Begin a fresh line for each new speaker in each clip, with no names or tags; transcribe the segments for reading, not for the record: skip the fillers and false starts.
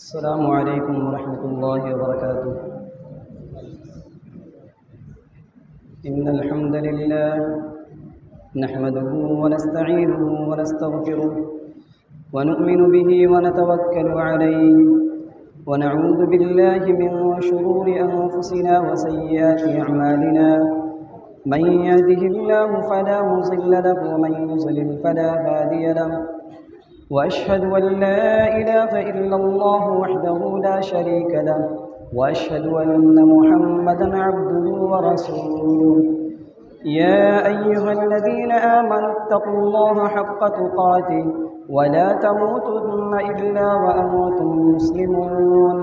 السلام علیکم ورحمۃ اللہ وبرکاتہ۔ ان الحمد للہ نحمده ونستعینه ونستغفره ونؤمن به ونتوکل علیہ ونعوذ باللہ من شرور انفسنا وسیئات اعمالنا من يهده الله فلا مضل له ومن يضلل فلا هادي له وأشهد أن لا إله إلا الله وحده لا شريك له وأشهد أن محمدا عبده ورسوله يا أيها الذين آمنوا اتقوا الله حق تقاته ولا تموتن إلا وأنتم مسلمون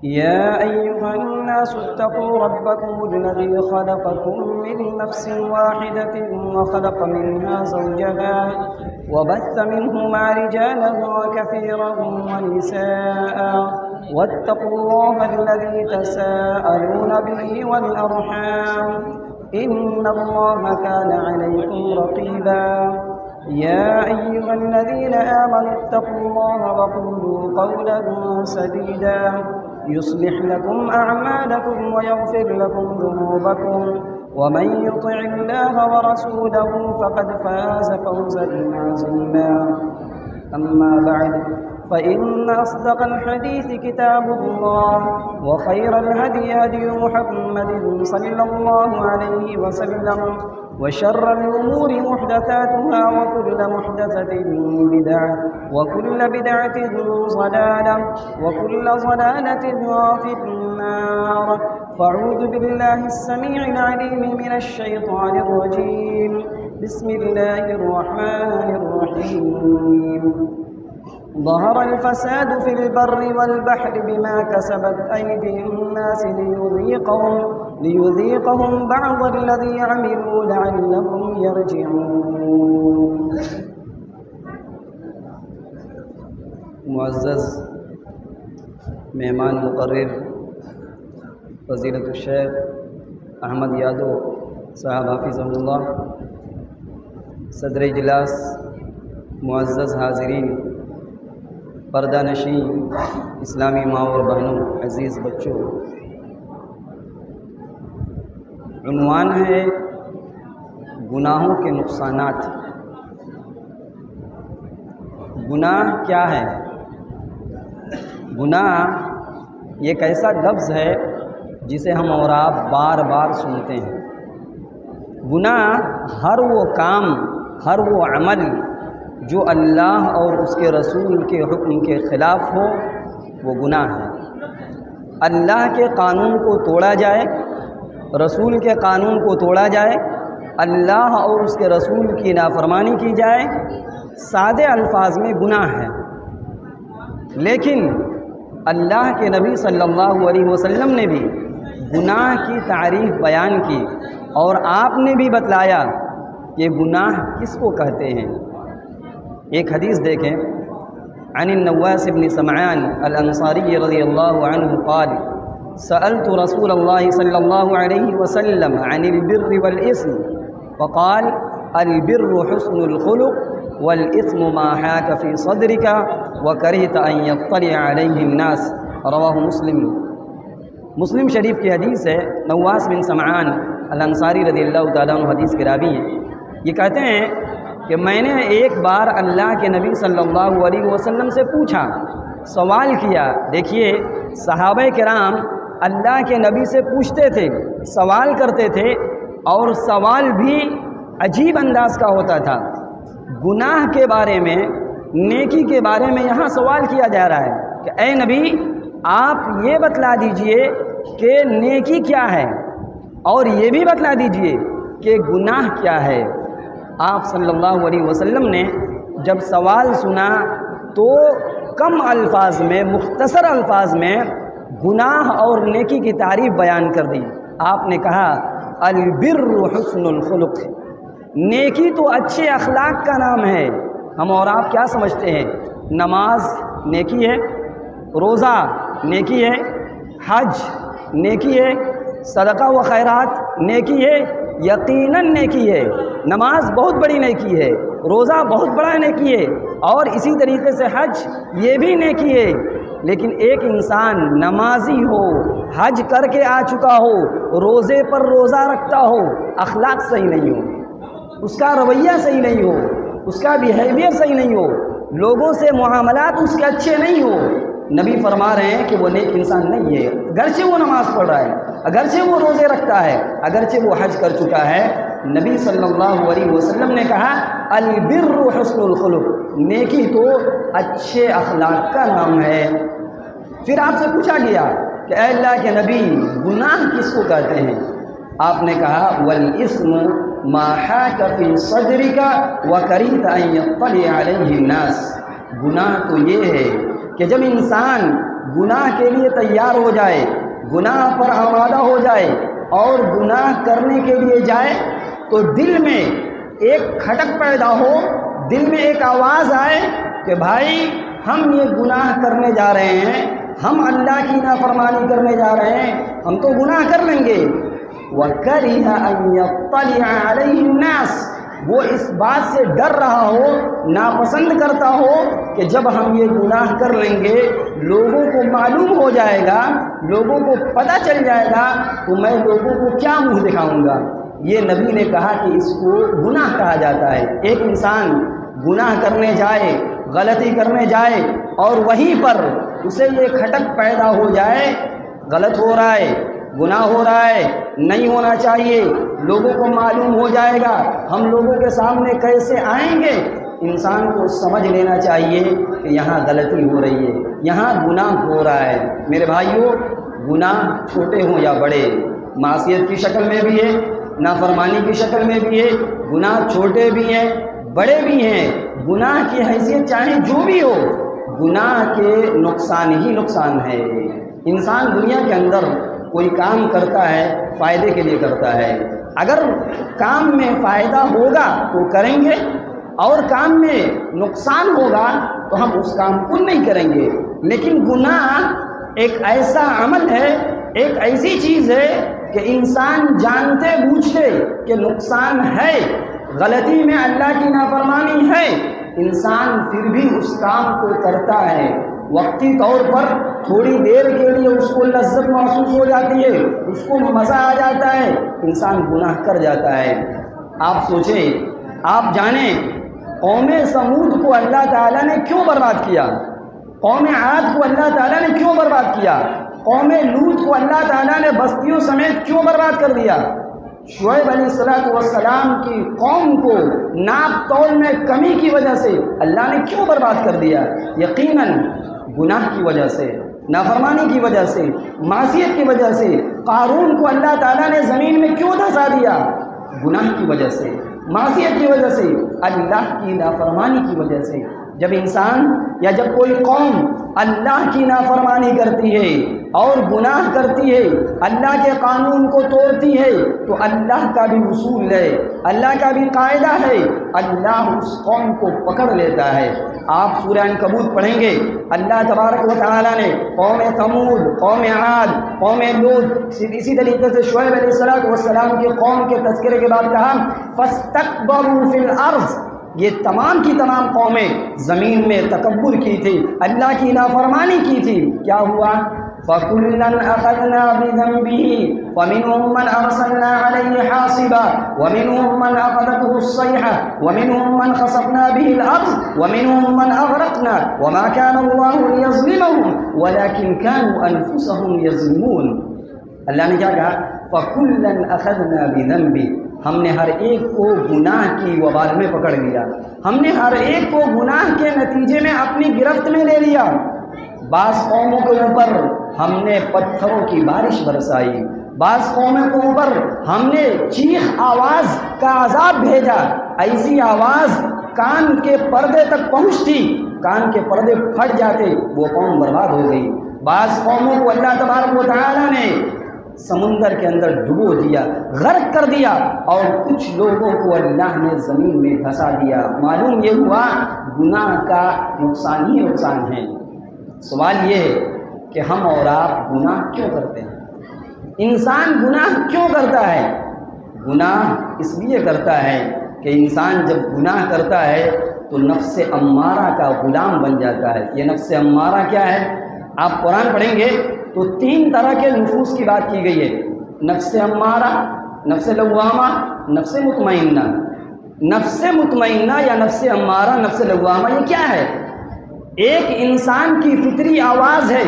يا أيها الناس اتقوا ربكم الذي خلقكم من نفس واحدة وخلق منها زوجها وبث منهما رجالا كثيرا ونساء واتقوا الله الذي تساءلون به والأرحام إن الله كان عليكم رقيبا يا أيها الذين آمنوا اتقوا الله وقولوا قولا سديدا يصلح لكم أعمالكم ويغفر لكم ذنوبكم ومن يطع الله ورسوله فقد فاز فوزا عظيما أما بعد فإن أصدق الحديث كتاب الله وخير الهدي هدي محمد صلى الله عليه وسلم وشر الأمور محدثاتها وكل محدثة بدعة وكل بدعة ضلالة وكل ضلالة في النار فاعوذ بالله السميع العليم من الشيطان الرجيم بسم الله الرحمن الرحيم ظهر الفساد في البر والبحر بما كسبت أيدي الناس ليذيقهم بعض الذي عملوا لعلهم يرجعون۔ معزز مہمان مقرر فضیلت الشیخ احمد یادو صاحب حافظہ اللہ، صدر اجلاس، معزز حاضرین، پردہ نشین اسلامی ماں اور بہنوں، عزیز بچوں، عنوان ہے گناہوں کے نقصانات۔ گناہ کیا ہے؟ گناہ یہ ایک ایسا لفظ ہے جسے ہم اور آپ بار بار سنتے ہیں۔ گناہ ہر وہ کام، ہر وہ عمل جو اللہ اور اس کے رسول کے حکم کے خلاف ہو، وہ گناہ ہے۔ اللہ کے قانون کو توڑا جائے، رسول کے قانون کو توڑا جائے، اللہ اور اس کے رسول کی نافرمانی کی جائے، سادے الفاظ میں گناہ ہے۔ لیکن اللہ کے نبی صلی اللہ علیہ وسلم نے بھی گناہ کی تعریف بیان کی، اور آپ نے بھی بتلایا کہ گناہ کس کو کہتے ہیں۔ ایک حدیث دیکھیں، عن النواس بن سمعان الانصاری رضی اللہ عنہ قال سألت رسول اللہ صلی اللہ علیہ وسلم عن البر والإثم فقال البر حسن الخلق والإثم ما حاك في صدرك وكرهت أن يطلع عليه الناس، رواہ مسلم شریف کی حدیث ہے۔ نواس بن سمعان الانصاری رضی اللہ تعالیٰ عنہ حدیث کے راوی ہیں۔ یہ کہتے ہیں کہ میں نے ایک بار اللہ کے نبی صلی اللہ علیہ وسلم سے پوچھا، سوال کیا۔ دیکھیے، صحابہ کرام اللہ کے نبی سے پوچھتے تھے، سوال کرتے تھے، اور سوال بھی عجیب انداز کا ہوتا تھا۔ گناہ کے بارے میں، نیکی کے بارے میں یہاں سوال کیا جا رہا ہے کہ اے نبی، آپ یہ بتلا دیجئے کہ نیکی کیا ہے، اور یہ بھی بتلا دیجئے کہ گناہ کیا ہے۔ آپ صلی اللہ علیہ وسلم نے جب سوال سنا تو کم الفاظ میں، مختصر الفاظ میں گناہ اور نیکی کی تعریف بیان کر دی۔ آپ نے کہا البر حسن الخلق، نیکی تو اچھے اخلاق کا نام ہے۔ ہم اور آپ کیا سمجھتے ہیں؟ نماز نیکی ہے، روزہ نیکی ہے، حج نیکی ہے، صدقہ و خیرات نیکی ہے، یقیناً نیکی ہے۔ نماز بہت بڑی نیکی ہے، روزہ بہت بڑا نیکی ہے، اور اسی طریقے سے حج یہ بھی نیکی ہے۔ لیکن ایک انسان نمازی ہو، حج کر کے آ چکا ہو، روزے پر روزہ رکھتا ہو، اخلاق صحیح نہیں ہو، اس کا رویہ صحیح نہیں ہو، اس کا بیہیویئر صحیح نہیں ہو، لوگوں سے معاملات اس کے اچھے نہیں ہو، نبی فرما رہے ہیں کہ وہ نیک انسان نہیں ہے، اگرچہ وہ نماز پڑھ رہا ہے، اگرچہ وہ روزے رکھتا ہے، اگرچہ وہ حج کر چکا ہے۔ نبی صلی اللہ علیہ وسلم نے کہا البر حسن الخلق، نیکی تو اچھے اخلاق کا نام ہے۔ پھر آپ سے پوچھا گیا کہ اے اللہ کے نبی گناہ کس کو کہتے ہیں؟ آپ نے کہا والاسم ما حاک فی صدرک وکریت ان یطلع علیہ الناس، گناہ تو یہ ہے کہ جب انسان گناہ کے لیے تیار ہو جائے، گناہ پر آمادہ ہو جائے اور گناہ کرنے کے لیے جائے تو دل میں ایک کھٹک پیدا ہو، دل میں ایک آواز آئے کہ بھائی ہم یہ گناہ کرنے جا رہے ہیں، ہم اللہ کی نافرمانی کرنے جا رہے ہیں، ہم تو گناہ کر لیں گے۔ وَكَرِهَ أَن يَطَّلِعَ عَلَيْهِ النَّاسِ، وہ اس بات سے ڈر رہا ہو، ناپسند کرتا ہو کہ جب ہم یہ گناہ کر لیں گے لوگوں کو معلوم ہو جائے گا، لوگوں کو پتہ چل جائے گا تو میں لوگوں کو کیا منہ دکھاؤں گا۔ یہ نبی نے کہا کہ اس کو گناہ کہا جاتا ہے۔ ایک انسان گناہ کرنے جائے، غلطی کرنے جائے اور وہیں پر اسے یہ کھٹک پیدا ہو جائے غلط ہو رہا ہے، گناہ ہو رہا ہے، نہیں ہونا چاہیے، لوگوں کو معلوم ہو جائے گا، ہم لوگوں کے سامنے کیسے آئیں گے، انسان کو سمجھ لینا چاہیے کہ یہاں غلطی ہو رہی ہے، یہاں گناہ ہو رہا ہے۔ میرے بھائیوں، گناہ چھوٹے ہوں یا بڑے، معصیت کی شکل میں بھی ہے، نافرمانی کی شکل میں بھی ہے، گناہ چھوٹے بھی ہیں بڑے بھی ہیں، گناہ کی حیثیت چاہے جو بھی ہو، گناہ کے نقصان ہی نقصان ہے۔ انسان دنیا کے اندر کوئی کام کرتا ہے فائدے کے لیے کرتا ہے، اگر کام میں فائدہ ہوگا تو کریں گے اور کام میں نقصان ہوگا تو ہم اس کام کو نہیں کریں گے۔ لیکن گناہ ایک ایسا عمل ہے، ایک ایسی چیز ہے کہ انسان جانتے بوجھتے کہ نقصان ہے، غلطی میں اللہ کی نافرمانی ہے، انسان پھر بھی اس کام کو کرتا ہے۔ وقتی طور پر تھوڑی دیر کے لیے اس کو لذت محسوس ہو جاتی ہے، اس کو مزہ آ جاتا ہے، انسان گناہ کر جاتا ہے۔ آپ سوچیں، آپ جانیں قوم سمود کو اللہ تعالیٰ نے کیوں برباد کیا؟ قوم عاد کو اللہ تعالیٰ نے کیوں برباد کیا؟ قوم لوط کو اللہ تعالیٰ نے بستیوں سمیت کیوں برباد کر دیا؟ شعیب علیہ السلام کی قوم کو ناپ تول میں کمی کی وجہ سے اللہ نے کیوں برباد کر دیا؟ یقیناً گناہ کی وجہ سے، نافرمانی کی وجہ سے، معصیت کی وجہ سے۔ قارون کو اللہ تعالیٰ نے زمین میں کیوں دھسا دیا؟ گناہ کی وجہ سے، معصیت کی وجہ سے، اللہ کی نافرمانی کی وجہ سے۔ جب انسان یا جب کوئی قوم اللہ کی نافرمانی کرتی ہے اور گناہ کرتی ہے، اللہ کے قانون کو توڑتی ہے، تو اللہ کا بھی اصول ہے، اللہ کا بھی قاعدہ ہے، اللہ اس قوم کو پکڑ لیتا ہے۔ آپ سورہ عنکبوت پڑھیں گے، اللہ تبارک و تعالیٰ نے قوم ثمود، قوم عاد، قوم لوط، اسی طریقے سے شعیب علیہ السلام کی قوم کے تذکرے کے بعد کہا فَاسْتَكْبَرُوا فِي الْأَرْضِ، یہ تمام کی تمام قومیں زمین میں تکبر کی تھی، اللہ کی نافرمانی کی تھی۔ کیا ہوا؟ فَكُلًّا أَخَذْنَا بِذَنبِهِ وَمِنْهُمْ مَنْ أَرْسَلْنَا عَلَيْهِ حَاصِبًا وَمِنْهُمْ مَنْ أَخَذَتْهُ الصَّيْحَةُ وَمِنْهُمْ مَنْ خَسَفْنَا بِهِ الْأَرْضَ وَمِنْهُمْ مَنْ أَغْرَقْنَا وَمَا كَانَ اللَّهُ لِيَظْلِمَهُمْ وَلَكِنْ كَانُوا أَنفُسَهُمْ يَظْلِمُونَ۔ اللہ نے کیا کہا؟ فَكُلًّا أَخَذْنَا بِذَنبِهِ، ہم نے ہر ایک کو گناہ کی وبال میں پکڑ لیا، ہم نے ہر ایک کو گناہ کے نتیجے میں اپنی گرفت میں لے لیا۔ بعض قوموں کے اوپر ہم نے پتھروں کی بارش برسائی، بعض قوموں کے اوپر ہم نے چیخ آواز کا عذاب بھیجا، ایسی آواز کان کے پردے تک پہنچتی، کان کے پردے پھٹ جاتے، وہ قوم برباد ہو گئی۔ بعض قوموں کو اللہ تبارک و تعالیٰ نے سمندر کے اندر ڈبو دیا، غرق کر دیا، اور کچھ لوگوں کو اللہ نے زمین میں دھسا دیا۔ معلوم یہ ہوا گناہ کا نقصان ہی نقصان ہے۔ سوال یہ ہے کہ ہم اور آپ گناہ کیوں کرتے ہیں؟ انسان گناہ کیوں کرتا ہے؟ گناہ اس لیے کرتا ہے کہ انسان جب گناہ کرتا ہے تو نفس امارہ کا غلام بن جاتا ہے۔ یہ نفس امارہ کیا ہے؟ آپ قرآن پڑھیں گے تو 3 طرح کے نفوس کی بات کی گئی ہے، نفس امارہ، نفس لوامہ، نفس مطمئنہ۔ نفس مطمئنہ یا نفس امارہ، نفس لوامہ، یہ کیا ہے؟ ایک انسان کی فطری آواز ہے،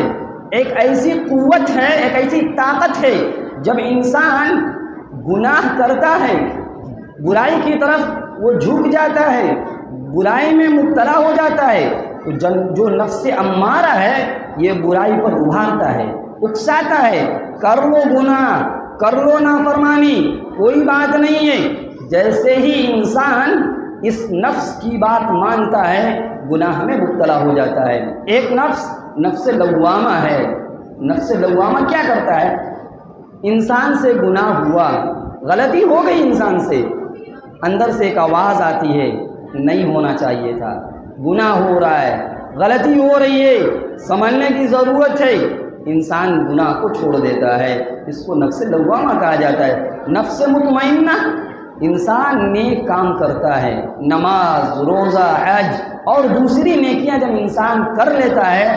ایک ایسی قوت ہے، ایک ایسی طاقت ہے، جب انسان گناہ کرتا ہے، برائی کی طرف وہ جھک جاتا ہے، برائی میں مبتلا ہو جاتا ہے، تو جو نفس امارہ ہے یہ برائی پر ابھارتا ہے، اکساتا ہے، کر لو گناہ، کر لو نافرمانی، کوئی بات نہیں ہے۔ جیسے ہی انسان اس نفس کی بات مانتا ہے گناہ میں مبتلا ہو جاتا ہے۔ ایک نفس نفس لوامہ ہے۔ نفس لوامہ کیا کرتا ہے؟ انسان سے گناہ ہوا، غلطی ہو گئی انسان سے، اندر سے ایک آواز آتی ہے نہیں ہونا چاہیے تھا، گناہ ہو رہا ہے، غلطی ہو رہی ہے، سمجھنے کی ضرورت ہے، انسان گناہ کو چھوڑ دیتا ہے۔ اس کو نفس لوامہ کہا جاتا ہے۔ نفس مطمئنہ، انسان نیک کام کرتا ہے، نماز، روزہ، حج اور دوسری نیکیاں جب انسان کر لیتا ہے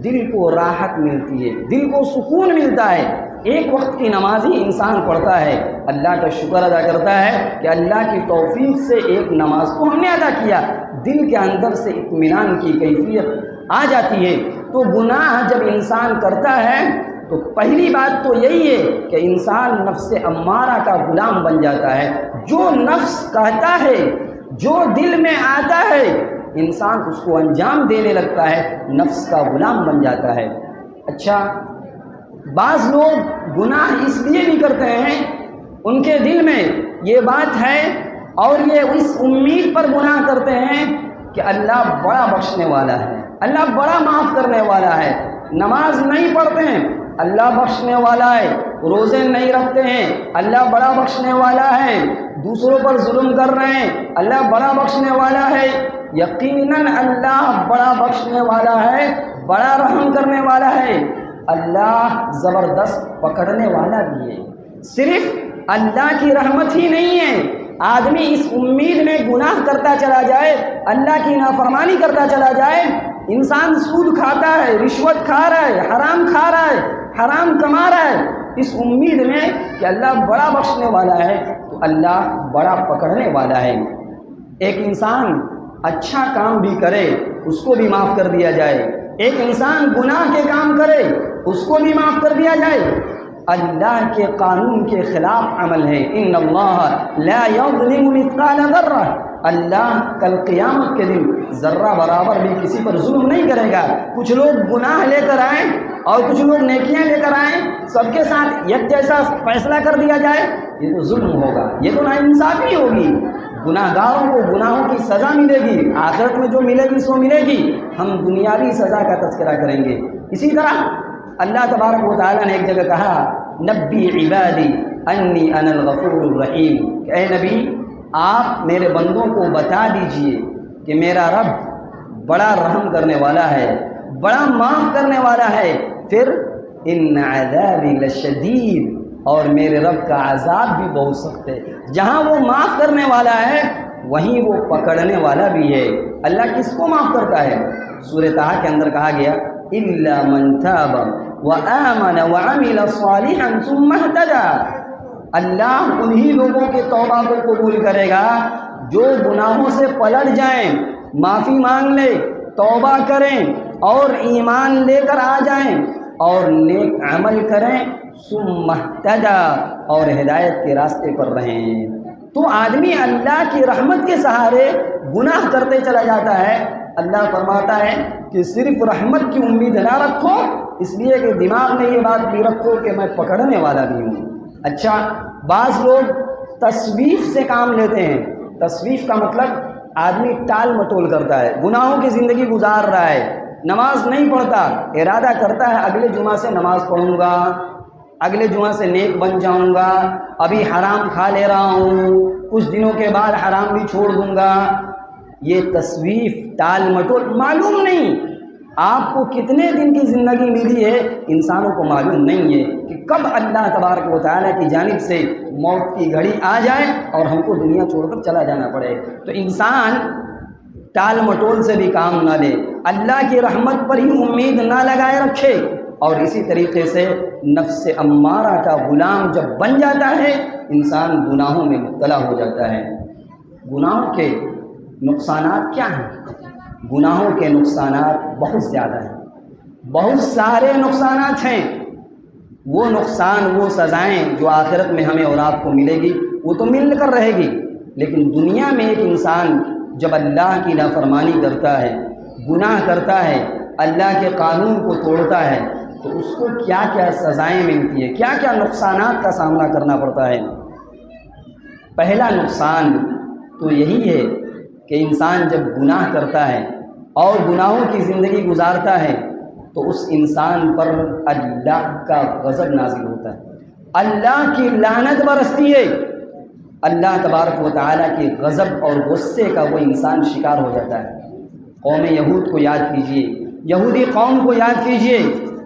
دل کو راحت ملتی ہے، دل کو سکون ملتا ہے۔ ایک وقت کی نماز ہی انسان پڑھتا ہے، اللہ کا شکر ادا کرتا ہے کہ اللہ کی توفیق سے ایک نماز کو ہم نے ادا کیا، دل کے اندر سے اطمینان کی کیفیت آ جاتی ہے۔ تو گناہ جب انسان کرتا ہے تو پہلی بات تو یہی ہے کہ انسان نفس امارہ کا غلام بن جاتا ہے۔ جو نفس کہتا ہے، جو دل میں آتا ہے، انسان اس کو انجام دینے لگتا ہے، نفس کا غلام بن جاتا ہے۔ اچھا، بعض لوگ گناہ اس لیے بھی کرتے ہیں، ان کے دل میں یہ بات ہے اور یہ اس امید پر گناہ کرتے ہیں کہ اللہ بڑا بخشنے والا ہے، اللہ بڑا معاف کرنے والا ہے۔ نماز نہیں پڑھتے ہیں، اللہ بخشنے والا ہے، روزے نہیں رکھتے ہیں، اللہ بڑا بخشنے والا ہے، دوسروں پر ظلم کر رہے ہیں، اللہ بڑا بخشنے والا ہے۔ یقیناً اللہ بڑا بخشنے والا ہے، بڑا رحم کرنے والا ہے، اللہ زبردست پکڑنے والا بھی ہے۔ صرف اللہ کی رحمت ہی نہیں ہے، آدمی اس امید میں گناہ کرتا چلا جائے، اللہ کی نافرمانی کرتا چلا جائے، انسان سود کھاتا ہے، رشوت کھا رہا ہے، حرام کھا رہا ہے، حرام کما رہا ہے، اس امید میں کہ اللہ بڑا بخشنے والا ہے تو اللہ بڑا پکڑنے والا ہے۔ ایک انسان اچھا کام بھی کرے اس کو بھی معاف کر دیا جائے، ایک انسان گناہ کے کام کرے اس کو بھی معاف کر دیا جائے۔ اللہ کے قانون کے خلاف عمل ہے۔ ان اللہ لا یظلم مثقال ذرہ، اللہ کل قیامت کے دن ذرہ برابر بھی کسی پر ظلم نہیں کرے گا۔ کچھ لوگ گناہ لے کر آئیں اور کچھ لوگ نیکیاں لے کر آئیں، سب کے ساتھ یک جیسا فیصلہ کر دیا جائے، یہ تو ظلم ہوگا، یہ تو ناانصافی ہوگی۔ گناہ گاروں کو گناہوں کی سزا ملے گی، آخرت میں جو ملے گی سو ملے گی، ہم دنیاوی سزا کا تذکرہ کریں گے۔ اسی طرح اللہ تبارک و تعالیٰ نے ایک جگہ کہا نبی عبادی انی انا الغفور الرحیم، کہ اے نبی آپ میرے بندوں کو بتا دیجئے کہ میرا رب بڑا رحم کرنے والا ہے، بڑا معاف کرنے والا ہے، پھر ان عذابی لشدید، اور میرے رب کا عذاب بھی بہت سخت ہے۔ جہاں وہ معاف کرنے والا ہے وہیں وہ پکڑنے والا بھی ہے۔ اللہ کس کو معاف کرتا ہے؟ سورہ طٰہٰ کے اندر کہا گیا الا من تاب وآمن وعمل صالحا ثم اهتدى، اللہ انہی لوگوں کے توبہ کو قبول کرے گا جو گناہوں سے پلٹ جائیں، معافی مانگ لیں، توبہ کریں اور ایمان لے کر آ جائیں اور نیک عمل کریں، ثم اهتدى، اور ہدایت کے راستے پر رہیں۔ تو آدمی اللہ کی رحمت کے سہارے گناہ کرتے چلا جاتا ہے۔ اللہ فرماتا ہے کہ صرف رحمت کی امید نہ رکھو، اس لیے کہ دماغ میں یہ بات بھی رکھو کہ میں پکڑنے والا بھی ہوں۔ اچھا، بعض لوگ تسویف سے کام لیتے ہیں۔ تسویف کا مطلب آدمی ٹال مٹول کرتا ہے، گناہوں کی زندگی گزار رہا ہے، نماز نہیں پڑھتا، ارادہ کرتا ہے اگلے جمعہ سے نماز پڑھوں گا، اگلے جمعہ سے نیک بن جاؤں گا، ابھی حرام کھا لے رہا ہوں، کچھ دنوں کے بعد حرام بھی چھوڑ دوں گا۔ یہ تسویف، ٹال مٹول، معلوم نہیں آپ کو کتنے دن کی زندگی ملی ہے، انسانوں کو معلوم نہیں ہے کہ کب اللہ تبارک و تعالیٰ کی جانب سے موت کی گھڑی آ جائے اور ہم کو دنیا چھوڑ کر چلا جانا پڑے۔ تو انسان ٹال مٹول سے بھی کام نہ لے، اللہ کی رحمت پر ہی امید نہ لگائے رکھے، اور اسی طریقے سے نفس امارہ کا غلام جب بن جاتا ہے انسان گناہوں میں مبتلا ہو جاتا ہے۔ گناہوں کے نقصانات کیا ہیں؟ گناہوں کے نقصانات بہت زیادہ ہیں، بہت سارے نقصانات ہیں۔ وہ نقصان، وہ سزائیں جو آخرت میں ہمیں اور آپ کو ملے گی وہ تو مل کر رہے گی، لیکن دنیا میں ایک انسان جب اللہ کی نافرمانی کرتا ہے، گناہ کرتا ہے، اللہ کے قانون کو توڑتا ہے، تو اس کو کیا کیا سزائیں ملتی ہیں، کیا کیا نقصانات کا سامنا کرنا پڑتا ہے۔ پہلا نقصان تو یہی ہے کہ انسان جب گناہ کرتا ہے اور گناہوں کی زندگی گزارتا ہے تو اس انسان پر اللہ کا غضب نازل ہوتا ہے، اللہ کی لعنت برستی ہے، اللہ تبارک و تعالیٰ کے غضب اور غصے کا وہ انسان شکار ہو جاتا ہے۔ قوم یہود کو یاد کیجئے، یہودی قوم کو یاد کیجئے،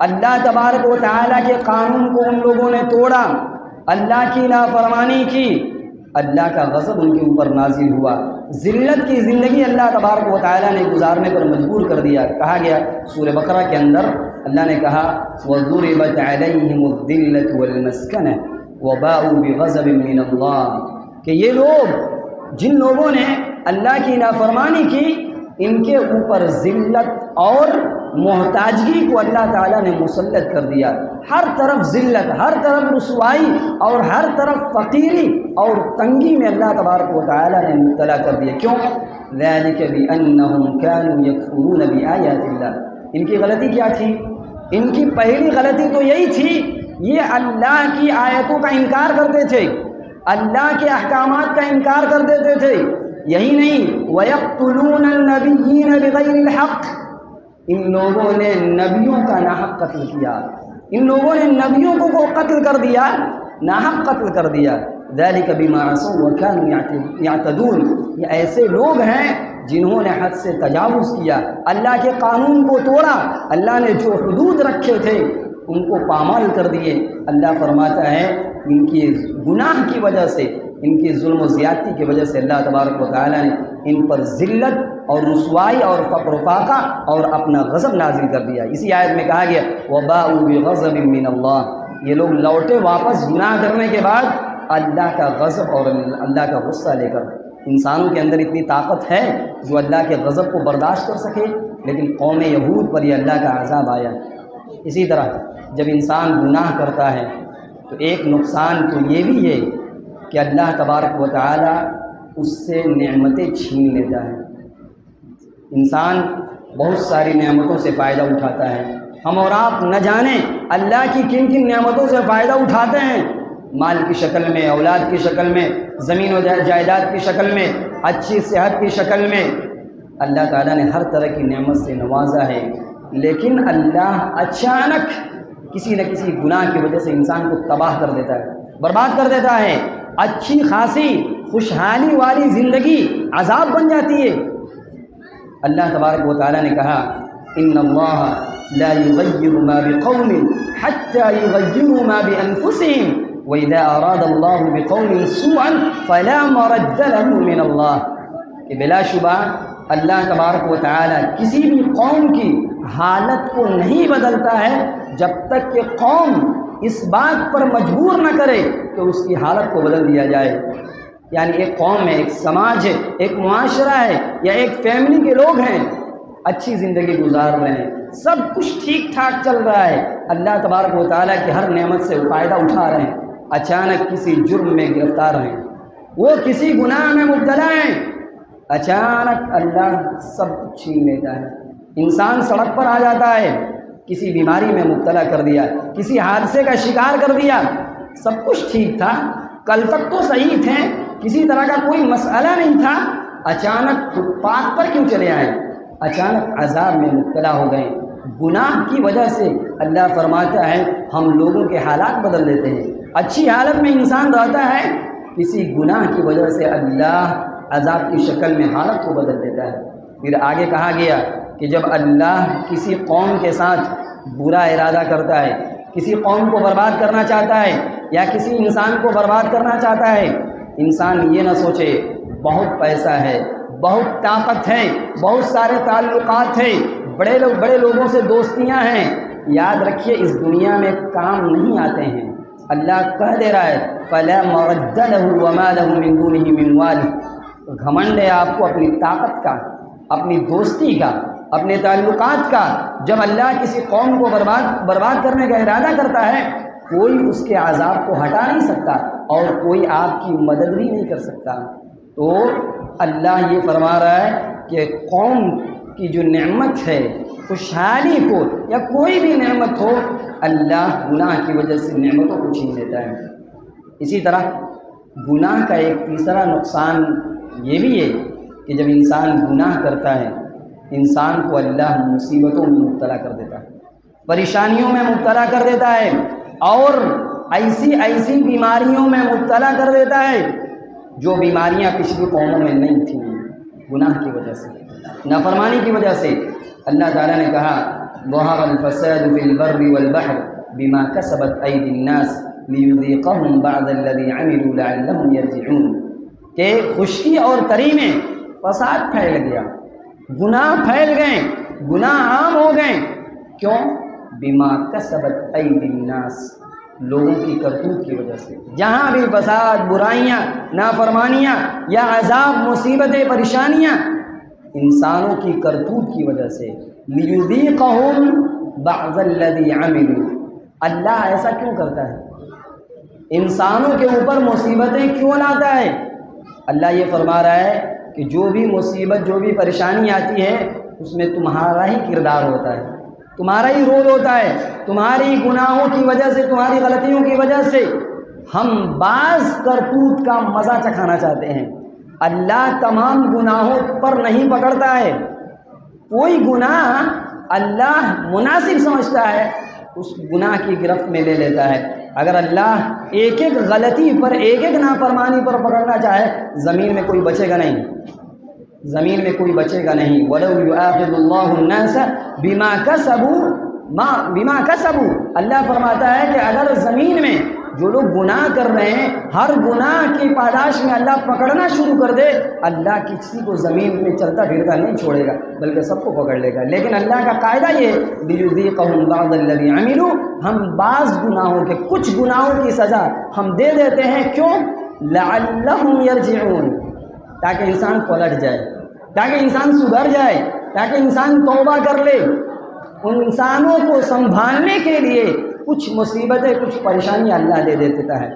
اللہ تبارک و تعالیٰ کے قانون کو ان لوگوں نے توڑا، اللہ کی نافرمانی کی، اللہ کا غضب ان کے اوپر نازل ہوا، ذلت کی زندگی اللہ تبارک و تعالیٰ نے گزارنے پر مجبور کر دیا۔ کہا گیا سورہ بقرہ کے اندر، اللہ نے کہا وَضُرِبَتْ عَلَيْهِمُ الذِّلَّةُ وَالْمَسْكَنَةُ وَبَاءُوا بِغَضَبٍ مِّنَ اللَّهِ، کہ یہ لوگ جن لوگوں نے اللہ کی نافرمانی کی ان کے اوپر ذلت اور محتاجگی کو اللہ تعالیٰ نے مسلط کر دیا، ہر طرف ذلت، ہر طرف رسوائی اور ہر طرف فقیری اور تنگی میں اللہ تبارک و تعالیٰ نے مبتلا کر دیا۔ کیوں؟ ذَلِكَ بِأَنَّهُمْ كَانُوا يَكْفُرُونَ بِآيَاتِ اللَّهِ، ان کی غلطی کیا تھی؟ ان کی پہلی غلطی تو یہی تھی، یہ اللہ کی آیتوں کا انکار کرتے تھے، اللہ کے احکامات کا انکار کر دیتے تھے۔ یہی نہیں، وَيَقْتُلُونَ النَّبِيِّينَ بِغَيْرِ الْحَقِّ، ان لوگوں نے نبیوں کا ناحق قتل کیا، ان لوگوں نے نبیوں کو قتل کر دیا، ناحق قتل کر دیا۔ ذَلِكَ بِمَا عَصَوْا وَكَانُوا يَعْتَدُونَ، یہ ایسے لوگ ہیں جنہوں نے حد سے تجاوز کیا، اللہ کے قانون کو توڑا، اللہ نے جو حدود رکھے تھے ان کو پامال کر دیے۔ اللہ فرماتا ہے ان کی گناہ کی وجہ سے، ان کی ظلم و زیادتی کی وجہ سے اللہ تبارک و تعالیٰ نے ان پر ذلت اور رسوائی اور فقر و فاقہ اور اپنا غضب نازل کر دیا۔ اسی آیت میں کہا گیا وَبَاءُوا بِغَضَبٍ مِّنَ اللَّهِ، یہ لوگ لوٹے واپس گناہ کرنے کے بعد اللہ کا غضب اور اللہ کا غصہ لے کر۔ انسانوں کے اندر اتنی طاقت ہے جو اللہ کے غضب کو برداشت کر سکے، لیکن قوم یہود پر یہ اللہ کا عذاب آیا۔ اسی طرح جب انسان گناہ کرتا ہے تو ایک نقصان تو یہ بھی ہے کہ اللہ تبارک و تعالیٰ اس سے نعمتیں چھین لیتا ہے۔ انسان بہت ساری نعمتوں سے فائدہ اٹھاتا ہے، ہم اور آپ نہ جانیں اللہ کی کن کن نعمتوں سے فائدہ اٹھاتے ہیں، مال کی شکل میں، اولاد کی شکل میں، زمین و جائیداد کی شکل میں، اچھی صحت کی شکل میں، اللہ تعالیٰ نے ہر طرح کی نعمت سے نوازا ہے، لیکن اللہ اچانک کسی نہ کسی گناہ کی وجہ سے انسان کو تباہ کر دیتا ہے، برباد کر دیتا ہے۔ اچھی خاصی خوشحالی والی زندگی عذاب بن جاتی ہے۔ اللہ تبارک و تعالیٰ نے کہا ان اللہ لا یغیر ما بقوم حتی یغیروا ما بانفسهم وَإِذَا أَرَادَ اللَّهُ بِقَوْمٍ سُوءًا فَلَا مَرَدَّ لَهُ مِنَ اللَّهِ، کہ بلا شبہ اللہ تبارک و تعالی کسی بھی قوم کی حالت کو نہیں بدلتا ہے جب تک کہ قوم اس بات پر مجبور نہ کرے کہ اس کی حالت کو بدل دیا جائے۔ یعنی ایک قوم ہے، ایک سماج ہے، ایک معاشرہ ہے یا ایک فیملی کے لوگ ہیں، اچھی زندگی گزار رہے ہیں، سب کچھ ٹھیک ٹھاک چل رہا ہے، اللہ تبارک و تعالیٰ کی ہر نعمت سے فائدہ اٹھا رہے ہیں، اچانک کسی جرم میں گرفتار ہیں، وہ کسی گناہ میں مبتلا ہیں، اچانک اللہ سب کچھ چھین لیتا ہے، انسان سڑک پر آ جاتا ہے، کسی بیماری میں مبتلا کر دیا، کسی حادثے کا شکار کر دیا، سب کچھ ٹھیک تھا، کل تک تو صحیح تھے، کسی طرح کا کوئی مسئلہ نہیں تھا، اچانک فٹ پاتھ پر کیوں چلے آئے، اچانک عذاب میں مبتلا ہو گئے۔ گناہ کی وجہ سے اللہ فرماتا ہے ہم لوگوں کے حالات بدل دیتے ہیں، اچھی حالت میں انسان رہتا ہے، کسی گناہ کی وجہ سے اللہ عذاب کی شکل میں حالت کو بدل دیتا ہے۔ پھر آگے کہا گیا کہ جب اللہ کسی قوم کے ساتھ برا ارادہ کرتا ہے، کسی قوم کو برباد کرنا چاہتا ہے یا کسی انسان کو برباد کرنا چاہتا ہے، انسان یہ نہ سوچے بہت پیسہ ہے، بہت طاقت ہے، بہت سارے تعلقات ہیں، بڑے لوگوں سے دوستیاں ہیں، یاد رکھیے اس دنیا میں کام نہیں آتے ہیں۔ اللہ کہہ دے رہا ہے فَلَا مَرَدَّ لَهُ وَمَا لَهُ مِن دُونِهِ مِن وَالٍ۔ گھمنڈ ہے آپ کو اپنی طاقت کا، اپنی دوستی کا، اپنے تعلقات کا۔ جب اللہ کسی قوم کو برباد کرنے کا ارادہ کرتا ہے، کوئی اس کے عذاب کو ہٹا نہیں سکتا اور کوئی آپ کی مدد بھی نہیں کر سکتا۔ تو اللہ یہ فرما رہا ہے کہ قوم کی جو نعمت ہے، خوشحالی کو یا کوئی بھی نعمت ہو، اللہ گناہ کی وجہ سے نعمتوں کو چھین لیتا ہے۔ اسی طرح گناہ کا ایک تیسرا نقصان یہ بھی ہے کہ جب انسان گناہ کرتا ہے، انسان کو اللہ مصیبتوں میں مبتلا کر دیتا ہے، پریشانیوں میں مبتلا کر دیتا ہے، اور ایسی بیماریوں میں مبتلا کر دیتا ہے جو بیماریاں پچھلی قوموں میں نہیں تھیں، گناہ کی وجہ سے، نافرمانی کی وجہ سے۔ اللہ تعالیٰ نے کہا ظہر الفساد فی البر والبحر بما کسبت ایدی الناس لیذیقہم بعض الذی عملوا لعلہم یرجعون، کہ خشکی اور تری میں فساد پھیل گیا، گناہ پھیل گئے، گناہ عام ہو گئے۔ کیوں؟ بما کسبت ایدی الناس، لوگوں کی کرتوت کی وجہ سے۔ جہاں بھی فساد، برائیاں، نافرمانیاں یا عذاب، مصیبتیں، پریشانیاں، انسانوں کی کرتوت کی وجہ سے۔ لیذیقہم بعض الذی عملوا، اللہ ایسا کیوں کرتا ہے؟ انسانوں کے اوپر مصیبتیں کیوں لاتا ہے؟ اللہ یہ فرما رہا ہے کہ جو بھی مصیبت، جو بھی پریشانی آتی ہے، اس میں تمہارا ہی کردار ہوتا ہے، تمہارا ہی رول ہوتا ہے۔ تمہاری گناہوں کی وجہ سے، تمہاری غلطیوں کی وجہ سے ہم بعض کرتوت کا مزہ چکھانا چاہتے ہیں۔ اللہ تمام گناہوں پر نہیں پکڑتا ہے، کوئی گناہ اللہ مناسب سمجھتا ہے، اس گناہ کی گرفت میں لے لیتا ہے۔ اگر اللہ ایک ایک غلطی پر، ایک ایک نافرمانی پر پکڑنا چاہے، زمین میں کوئی بچے گا نہیں، زمین میں کوئی بچے گا نہیں۔ وَلَوْ يُؤَاخِذُ اللَّهُ النَّاسَ بِمَا كَسَبُوا، اللہ فرماتا ہے کہ اگر زمین میں جو لوگ گناہ کر رہے ہیں، ہر گناہ کی پاداش میں اللہ پکڑنا شروع کر دے، اللہ کسی کو زمین میں چلتا پھرتا نہیں چھوڑے گا، بلکہ سب کو پکڑ لے گا۔ لیکن اللہ کا قاعدہ یہ لِيُذِيقَهُمْ بَعْضَ الَّذِي عَمِلُوا، ہم بعض گناہوں کے، کچھ گناہوں کی سزا ہم دے دیتے ہیں۔ کیوں؟ لَعَلَّهُمْ يَرْجِعُونَ، تاکہ انسان پلٹ جائے، تاکہ انسان سدھر جائے، تاکہ انسان توبہ کر لے۔ ان انسانوں کو سنبھالنے کے لیے کچھ مصیبتیں، کچھ پریشانیاں اللہ دے دیتا ہے،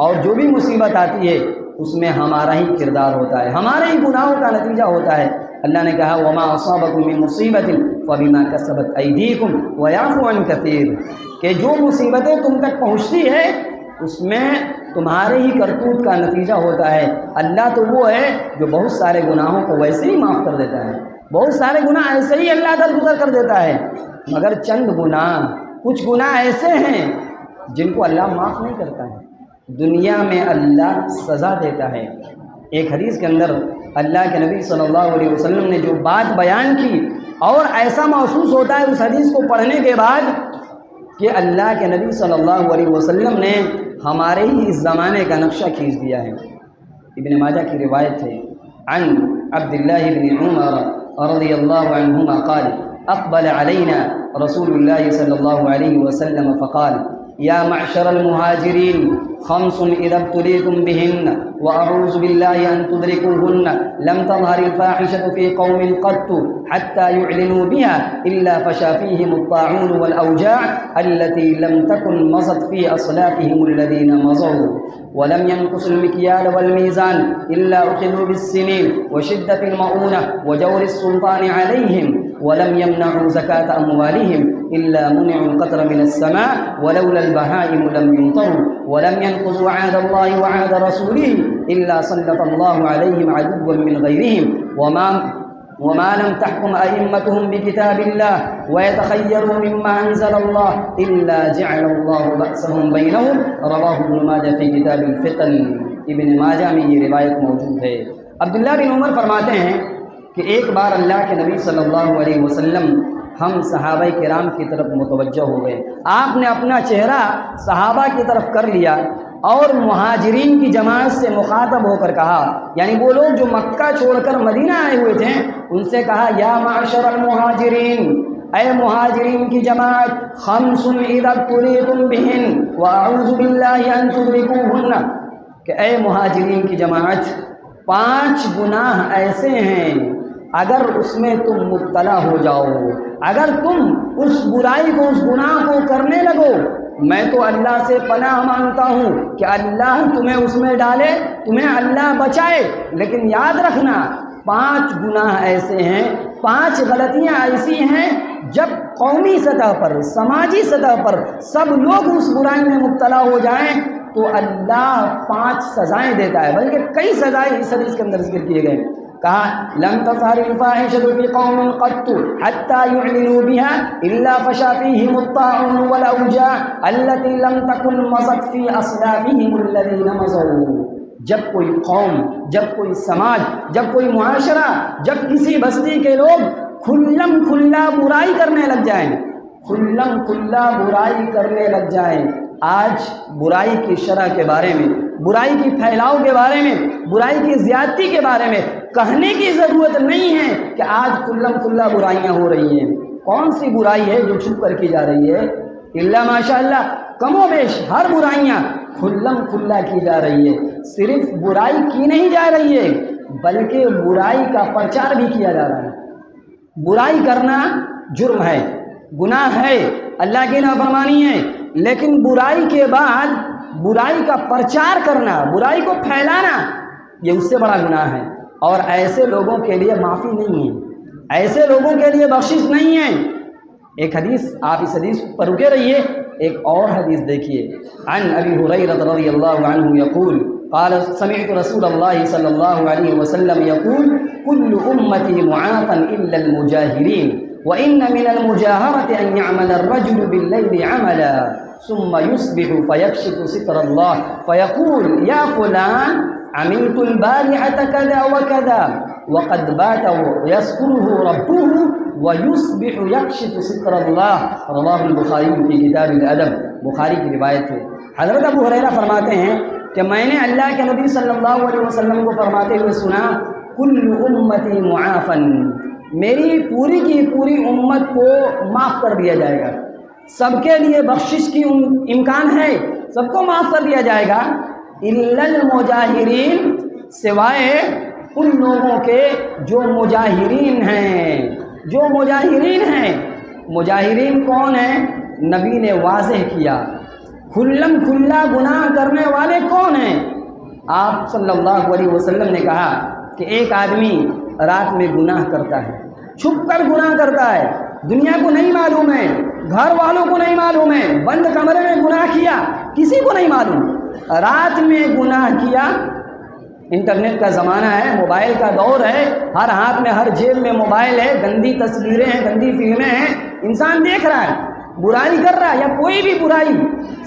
اور جو بھی مصیبت آتی ہے اس میں ہمارا ہی کردار ہوتا ہے، ہمارے ہی گناہوں کا نتیجہ ہوتا ہے۔ اللہ نے کہا وَمَا أَصَابَكُم مِّن مُّصِيبَةٍ فَبِمَا كَسَبَتْ أَيْدِيكُمْ وَيَعْفُو عَن كَثِيرٍ، کہ جو مصیبتیں تم تک پہنچتی ہے اس میں تمہارے ہی کرتوت کا نتیجہ ہوتا ہے۔ اللہ تو وہ ہے جو بہت سارے گناہوں کو ویسے ہی معاف کر دیتا ہے، بہت سارے گناہ ایسے ہی اللہ درگزر کر دیتا ہے، مگر چند گناہ، کچھ گناہ ایسے ہیں جن کو اللہ معاف نہیں کرتا ہے، دنیا میں اللہ سزا دیتا ہے۔ ایک حدیث کے اندر اللہ کے نبی صلی اللہ علیہ وسلم نے جو بات بیان کی، اور ایسا محسوس ہوتا ہے اس حدیث کو پڑھنے کے بعد کہ اللہ کے نبی صلی اللہ علیہ وسلم نے ہمارے ہی اس زمانے کا نقشہ کھینچ دیا ہے۔ ابن ماجہ کی روایت ہے عن عبداللہ بن عمر رضی اللہ عنہما قال اقبل علینا رسول اللہ صلی اللہ علیہ وسلم فقال یا معشر المہاجرین خمس اذا ابتلیتم بہن واعوذ باللہ ان تدرکوہن لم تظہر الفاحشة في قوم قط حتى يعلنوا بها الا فشا فيهم الطاعون والاوجاع التي لم تكن مضت في اصلافهم الذين مضوا ولم ينقصوا المكيال والميزان الا اخذوا بالسنين وشدة المؤونة وجور السلطان عليهم ولم يمنعوا زكاة أموالهم إلا منعوا القطر من السماء ولولا البهائم لم يمطروا ولم ينقضوا عهد الله وعهد رسوله إلا سلط الله عليهم عدوا من غيرهم وما لم تحكم أئمتهم بكتاب الله ويتخيروا مما أنزل الله إلا جعل الله بأسهم بينهم رواه ابن ماجہ في كتاب الفطن۔ ابن ماجہ میں یہ روایت موجود ہے۔ عبداللہ بن عمر فرماتے ہیں کہ ایک بار اللہ کے نبی صلی اللہ علیہ وسلم ہم صحابہ کرام کی طرف متوجہ ہو گئے، آپ نے اپنا چہرہ صحابہ کی طرف کر لیا اور مہاجرین کی جماعت سے مخاطب ہو کر کہا، یعنی وہ لوگ جو مکہ چھوڑ کر مدینہ آئے ہوئے تھے ان سے کہا یا معشر المہاجرین، اے مہاجرین کی جماعت، خمس اذا ابتلیتم بہن واعوذ باللہ ان تدرکوہن، کہ اے مہاجرین کی جماعت 5 گناہ ایسے ہیں اگر اس میں تم مبتلا ہو جاؤ، اگر تم اس برائی کو، اس گناہ کو کرنے لگو، میں تو اللہ سے پناہ مانگتا ہوں کہ اللہ تمہیں اس میں ڈالے، تمہیں اللہ بچائے، لیکن یاد رکھنا 5 گناہ ایسے ہیں، 5 غلطیاں ایسی ہیں جب قومی سطح پر، سماجی سطح پر سب لوگ اس برائی میں مبتلا ہو جائیں تو اللہ 5 سزائیں دیتا ہے، بلکہ کئی سزائیں اس حدیث کے اندر ذکر کیے گئے۔ کہا لم تظہر الفاحشة في قوم قط حتى يعلنوا بها الا فشا فيهم الطاعون والاوجاع التي لم تكن مضت في اصلافهم الذين مضوا۔ جب کوئی قوم، جب کوئی سماج، جب کوئی معاشرہ، جب کسی بستی کے لوگ کھلم کھلا برائی کرنے لگ جائیں، کھلم کھلا برائی کرنے لگ جائیں، آج برائی کی شرح کے بارے میں، برائی کی پھیلاؤ کے بارے میں، برائی کی زیادتی کے بارے میں کہنے کی ضرورت نہیں ہے کہ آج کھلم کھلا برائیاں ہو رہی ہیں۔ کون سی برائی ہے جو چھپ کر کی جا رہی ہے؟ الا ماشاء اللہ کم و بیش ہر برائیاں کھلم کھلا کی جا رہی ہے۔ صرف برائی کی نہیں جا رہی ہے بلکہ برائی کا پرچار بھی کیا جا رہا ہے۔ برائی کرنا جرم ہے، گناہ ہے، اللہ کی نافرمانی ہے، لیکن برائی کے بعد برائی کا پرچار کرنا، برائی کو پھیلانا، یہ اس سے بڑا گناہ ہے، اور ایسے لوگوں کے لیے معافی نہیں ہے، ایسے لوگوں کے لیے بخشش نہیں ہے۔ ایک حدیث، آپ اس حدیث پر رکے رہیے، ایک اور حدیث دیکھیے۔ عن ابی ہریرہ رضی اللہ عنہ یقول قال سمعت رسول اللہ صلی اللہ علیہ وسلم یقول کل امتی معافا الا المجاہرین وان من المجاہرة ان يعمل الرجل باللیل عملا ثم يصبح فيكشف ستر الله فيقول يا فلان عملت البارحة كذا وكذا وقد بات يذكره ربه ويصبح يكشف ستر الله، رواه البخاری في کتاب الادب۔ بخاری کی روایت ہے۔ حضرت ابو ہریرہ فرماتے ہیں کہ میں نے اللہ کے نبی صلی اللہ علیہ وسلم کو فرماتے ہوئے سنا کل امتی معافا، میری پوری کی پوری امت کو معاف کر دیا جائے گا، سب کے لیے بخشش کی امکان ہے، سب کو معاف کر دیا جائے گا، الا المجاہرین، سوائے ان لوگوں کے جو مجاہرین ہیں، جو مجاہرین ہیں۔ مجاہرین کون ہیں؟ نبی نے واضح کیا۔ کھلم کھلا گناہ کرنے والے کون ہیں؟ آپ صلی اللہ علیہ وسلم نے کہا کہ ایک آدمی رات میں گناہ کرتا ہے، چھپ کر گناہ کرتا ہے، دنیا کو نہیں معلوم ہے، گھر والوں کو نہیں معلوم ہے، بند کمرے میں گناہ کیا، کسی کو نہیں معلوم، رات میں گناہ کیا۔ انٹرنیٹ کا زمانہ ہے، موبائل کا دور ہے، ہر ہاتھ میں، ہر جیب میں موبائل ہے، گندی تصویریں ہیں، گندی فلمیں ہیں، انسان دیکھ رہا ہے، برائی کر رہا ہے، یا کوئی بھی برائی،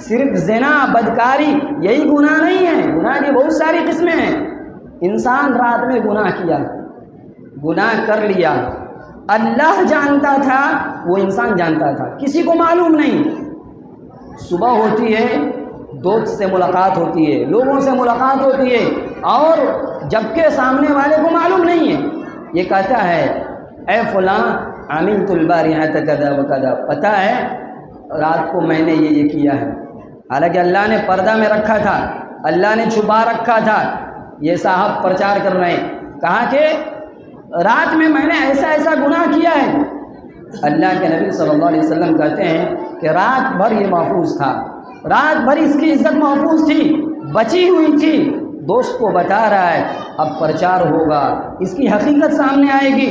صرف زنا، بدکاری یہی گناہ نہیں ہے، گناہ کی بہت ساری قسمیں ہیں۔ انسان رات میں گناہ کیا، گناہ کر لیا، اللہ جانتا تھا، وہ انسان جانتا تھا، کسی کو معلوم نہیں۔ صبح ہوتی ہے، دوست سے ملاقات ہوتی ہے، لوگوں سے ملاقات ہوتی ہے، اور جبکہ سامنے والے کو معلوم نہیں ہے، یہ کہتا ہے اے فلاں عملت البارحة کذا وکذا، پتہ ہے رات کو میں نے یہ کیا ہے، حالانکہ اللہ نے پردہ میں رکھا تھا، اللہ نے چھپا رکھا تھا۔ یہ صاحب پرچار کر رہے ہیں، کہا کہ رات میں میں نے ایسا ایسا گناہ کیا ہے۔ اللہ کے نبی صلی اللہ علیہ وسلم کہتے ہیں کہ رات بھر یہ محفوظ تھا، رات بھر اس کی عزت محفوظ تھی، بچی ہوئی تھی، دوست کو بتا رہا ہے، اب پرچار ہوگا، اس کی حقیقت سامنے آئے گی۔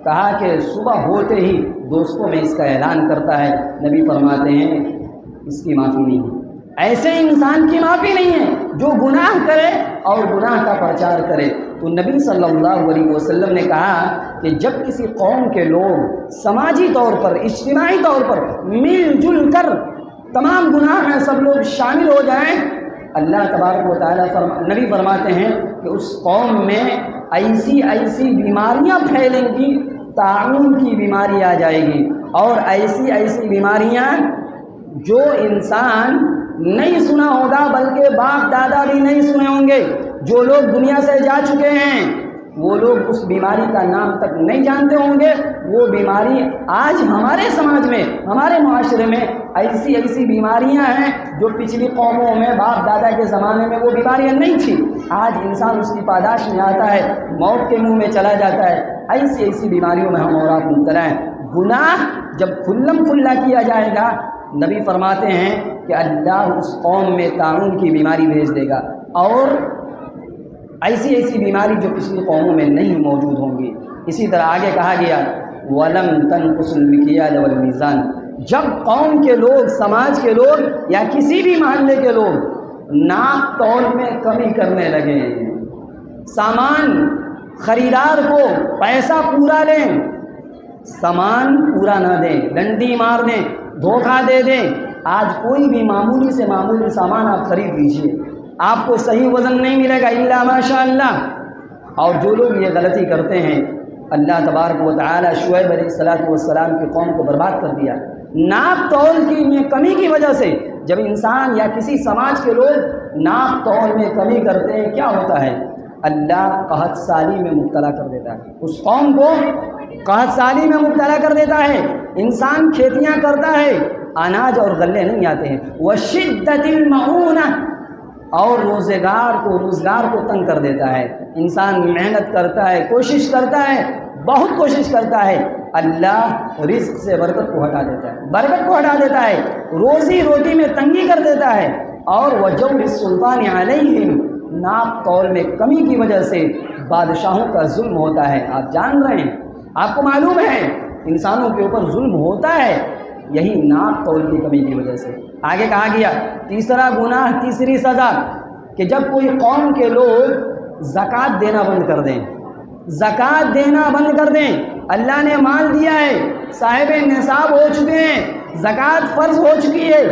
کہا کہ صبح ہوتے ہی دوستوں میں اس کا اعلان کرتا ہے، نبی فرماتے ہیں اس کی معافی نہیں ہے، ایسے انسان کی معافی نہیں ہے جو گناہ کرے اور گناہ کا پرچار کرے۔ تو نبی صلی اللہ علیہ وسلم نے کہا کہ جب کسی قوم کے لوگ سماجی طور پر، اجتماعی طور پر مل جل کر تمام گناہ میں سب لوگ شامل ہو جائیں، اللہ تبارک و تعالیٰ نبی فرماتے ہیں کہ اس قوم میں ایسی ایسی بیماریاں پھیلیں گی، طاعون کی بیماری آ جائے گی، اور ایسی ایسی بیماریاں جو انسان نہیں سنا ہوگا، بلکہ باپ دادا بھی نہیں سنے ہوں گے۔ جو لوگ دنیا سے جا چکے ہیں وہ لوگ اس بیماری کا نام تک نہیں جانتے ہوں گے۔ وہ بیماری آج ہمارے سماج میں، ہمارے معاشرے میں ایسی بیماریاں ہیں جو پچھلی قوموں میں باپ دادا کے زمانے میں وہ بیماریاں نہیں تھیں۔ آج انسان اس کی پاداش میں آتا ہے، موت کے منہ میں چلا جاتا ہے۔ ایسی بیماریوں میں ہم اور آپ مبتلا ہیں۔ گناہ جب کھلم کھلا کیا جائے گا، نبی فرماتے ہیں کہ اللہ اس قوم میں طاعون کی بیماری بھیج دے گا، اور ایسی بیماری جو پچھلی قوموں میں نہیں موجود ہوں گی۔ اسی طرح آگے کہا گیا وَلَمْ تَنْقُصُ الْمِكْيَالَ وَالْمِيزَانَ، جب قوم کے لوگ، سماج کے لوگ یا کسی بھی محلے کے لوگ ناپ تول میں کمی کرنے لگے، سامان خریدار کو پیسہ پورا لیں، سامان پورا نہ دیں، ڈنڈی مار دیں، دھوکہ دے دیں۔ آج کوئی بھی معمولی سے معمولی سامان آپ خرید لیجئے، آپ کو صحیح وزن نہیں ملے گا الا ماشاء اللہ۔ اور جو لوگ یہ غلطی کرتے ہیں، اللہ تبارک و تعالی شعیب علیہ السلام کی قوم کو برباد کر دیا۔ ناپ تول کی میں کمی کی وجہ سے جب انسان یا کسی سماج کے لوگ ناپ تول میں کمی کرتے ہیں، کیا ہوتا ہے؟ اللہ قحط سالی میں مبتلا کر دیتا ہے، اس قوم کو قحط سالی میں مبتلا کر دیتا ہے۔ انسان کھیتیاں کرتا ہے، اناج اور غلے نہیں آتے ہیں۔ وَشِدَّةِ الْمَعُونَةِ، اور روزگار کو تنگ کر دیتا ہے۔ انسان محنت کرتا ہے، کوشش کرتا ہے، بہت کوشش کرتا ہے، اللہ رزق سے برکت کو ہٹا دیتا ہے، برکت کو ہٹا دیتا ہے، روزی روٹی میں تنگی کر دیتا ہے۔ اور وَجَوْرِ السُّلْطَانِ عَلَيْهِمْ، ناپ تول میں کمی کی وجہ سے بادشاہوں کا ظلم ہوتا ہے۔ آپ جان رہے ہیں، آپ کو معلوم ہے انسانوں کے اوپر ظلم ہوتا ہے یہی ناپ تول کی کمی کی وجہ سے۔ آگے کہا گیا تیسرا گناہ، تیسری سزا، کہ جب کوئی قوم کے لوگ زکوٰۃ دینا بند کر دیں، زکوٰۃ دینا بند کر دیں۔ اللہ نے مال دیا ہے، صاحب نصاب ہو چکے ہیں، زکوٰۃ فرض ہو چکی ہے،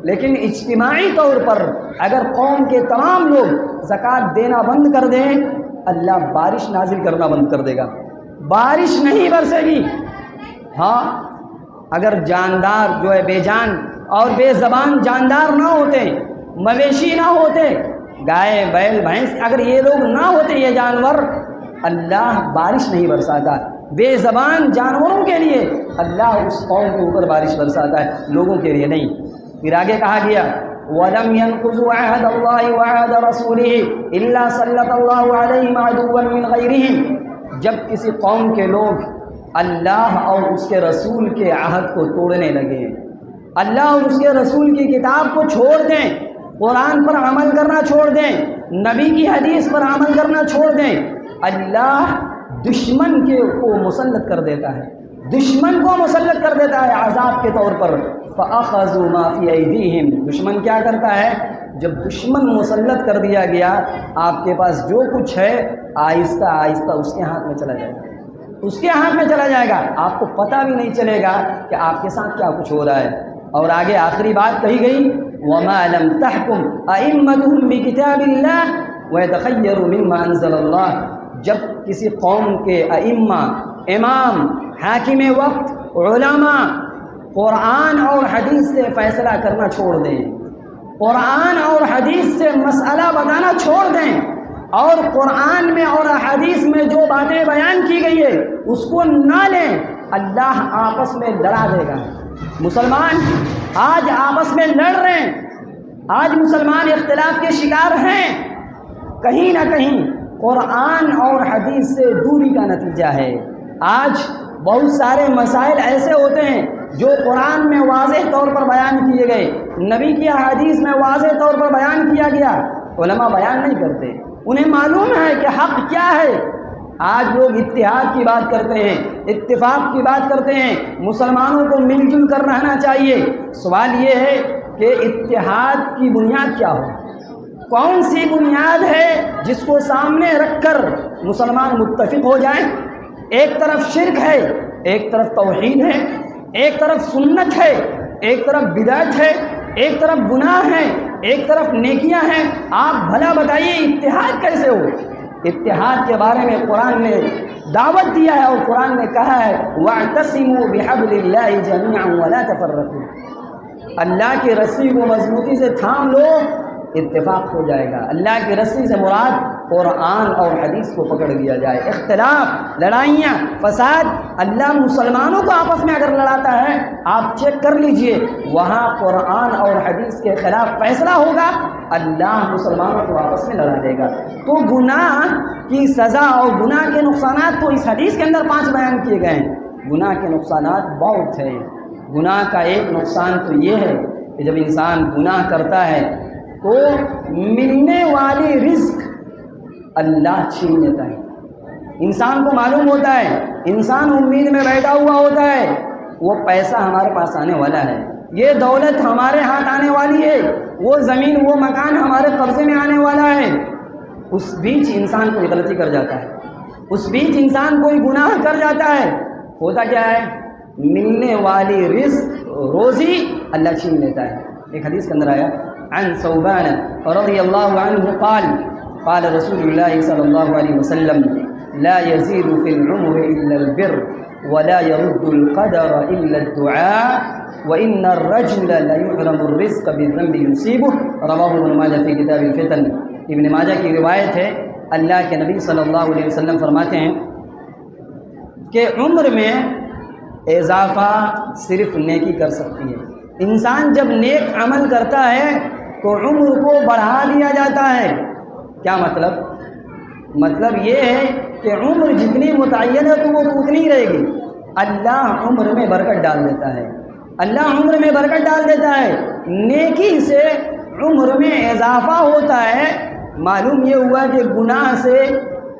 لیکن اجتماعی طور پر اگر قوم کے تمام لوگ زکوٰۃ دینا بند کر دیں، اللہ بارش نازل کرنا بند کر دے گا، بارش نہیں برسے گی۔ ہاں، اگر جاندار جو ہے بے جان اور بے زبان جاندار نہ ہوتے، مویشی نہ ہوتے، گائے بیل بھینس، اگر یہ لوگ نہ ہوتے، یہ جانور، اللہ بارش نہیں برساتا۔ بے زبان جانوروں کے لیے اللہ اس قوم کے اوپر بارش برساتا ہے، لوگوں کے لیے نہیں۔ پھر آگے کہا گیا وَلَمْ يَنْقُضُوا عَهْدَ اللَّهِ وَعَهْدَ رَسُولِهِ إِلَّا سَلَّطَ اللَّهُ عَلَيْهِمْ عَدُوًّا مِّنْ غَيْرِهِمْ، جب کسی قوم کے لوگ اللہ اور اس کے رسول کے عہد کو توڑنے لگے، اللہ اور اس کے رسول کی کتاب کو چھوڑ دیں، قرآن پر عمل کرنا چھوڑ دیں، نبی کی حدیث پر عمل کرنا چھوڑ دیں، اللہ دشمن کو مسلط کر دیتا ہے، دشمن کو مسلط کر دیتا ہے عذاب کے طور پر۔ فَأَخَذُوا مَا فِي أَيْدِيهِمْ، دشمن کیا کرتا ہے؟ جب دشمن مسلط کر دیا گیا، آپ کے پاس جو کچھ ہے آہستہ آہستہ اس کے ہاتھ میں چلا جائے گا، اس کے ہاتھ میں چلا جائے گا، آپ کو پتہ بھی نہیں چلے گا کہ آپ کے ساتھ کیا کچھ ہو رہا ہے۔ اور آگے آخری بات کہی گئی وَمَا لَمْ تَحْكُمْ أَئِمَّتُهُمْ بِكِتَابِ اللَّهِ وَيَتَخَيَّرُوا مِمَّا أَنزَلَ اللَّهِ، جب کسی قوم کے ائمہ، امام، حاکم وقت، علماء قرآن اور حدیث سے فیصلہ کرنا چھوڑ دیں، قرآن اور حدیث سے مسئلہ بتانا چھوڑ دیں، اور قرآن میں اور حدیث میں جو باتیں بیان کی گئی ہے اس کو نہ لیں، اللہ آپس میں لڑا دے گا۔ مسلمان آج آپس میں لڑ رہے ہیں، آج مسلمان اختلاف کے شکار ہیں، کہیں نہ کہیں قرآن اور حدیث سے دوری کا نتیجہ ہے۔ آج بہت سارے مسائل ایسے ہوتے ہیں جو قرآن میں واضح طور پر بیان کیے گئے، نبی کی حدیث میں واضح طور پر بیان کیا گیا، علماء بیان نہیں کرتے، انہیں معلوم ہے کہ حق کیا ہے۔ آج لوگ اتحاد کی بات کرتے ہیں، اتفاق کی بات کرتے ہیں، مسلمانوں کو مل جل کر رہنا چاہیے۔ سوال یہ ہے کہ اتحاد کی بنیاد کیا ہو؟ کون سی بنیاد ہے جس کو سامنے رکھ کر مسلمان متفق ہو جائیں؟ ایک طرف شرک ہے، ایک طرف توحید ہے، ایک طرف سنت ہے، ایک طرف بدعت ہے، ایک طرف گناہ ہے، ایک طرف نیکیاں ہیں۔ آپ بھلا بتائیے اتحاد کیسے ہو؟ اتحاد کے بارے میں قرآن نے دعوت دیا ہے، اور قرآن نے کہا ہے وَاعْتَصِمُوا بِحَبْلِ اللَّهِ جَمِيعًا وَلَا تَفَرَّقُوا، اللہ کی رسی کو مضبوطی سے تھام لو، اتفاق ہو جائے گا۔ اللہ کی رسی سے مراد قرآن اور حدیث کو پکڑ لیا جائے۔ اختلاف، لڑائیاں، فساد، اللہ مسلمانوں کو آپس میں اگر لڑاتا ہے، آپ چیک کر لیجئے، وہاں قرآن اور حدیث کے خلاف فیصلہ ہوگا، اللہ مسلمانوں کو آپس میں لڑا دے گا۔ تو گناہ کی سزا اور گناہ کے نقصانات تو اس حدیث کے اندر 5 بیان کیے گئے ہیں۔ گناہ کے نقصانات بہت ہیں۔ گناہ کا ایک نقصان تو یہ ہے کہ جب انسان گناہ کرتا ہے تو ملنے والی رزق اللہ چھین لیتا ہے۔ انسان کو معلوم ہوتا ہے، انسان امید میں بیٹھا ہوا ہوتا ہے، وہ پیسہ ہمارے پاس آنے والا ہے، یہ دولت ہمارے ہاتھ آنے والی ہے، وہ زمین، وہ مکان ہمارے قبضے میں آنے والا ہے۔ اس بیچ انسان کوئی غلطی کر جاتا ہے، اس بیچ انسان کوئی گناہ کر جاتا ہے، ہوتا کیا ہے؟ ملنے والی رزق، روزی اللہ چھین لیتا ہے۔ ایک حدیث کے اندر آیا عن ثوبان رضی اللہ عنہ قال قال رسول اللہ صلی اللہ علیہ وسلم لا يزيد في العمر إلا البر ولا يرد القدر إلا الدعاء وإن الرجل لا يحرم الرزق بالذنب يصيبه رواه ابن ماجہ في کتاب الفتن۔ ابن ماجہ کی روایت ہے، اللہ کے نبی صلی اللہ علیہ وسلم فرماتے ہیں کہ عمر میں اضافہ صرف نیکی کر سکتی ہے۔ انسان جب نیک عمل کرتا ہے تو عمر کو بڑھا دیا جاتا ہے۔ کیا مطلب؟ مطلب یہ ہے کہ عمر جتنی متعین ہے تو وہ اتنی ہی رہے گی۔ اللہ عمر میں برکت ڈال دیتا ہے، اللہ عمر میں برکت ڈال دیتا ہے۔ نیکی سے عمر میں اضافہ ہوتا ہے۔ معلوم یہ ہوا کہ گناہ سے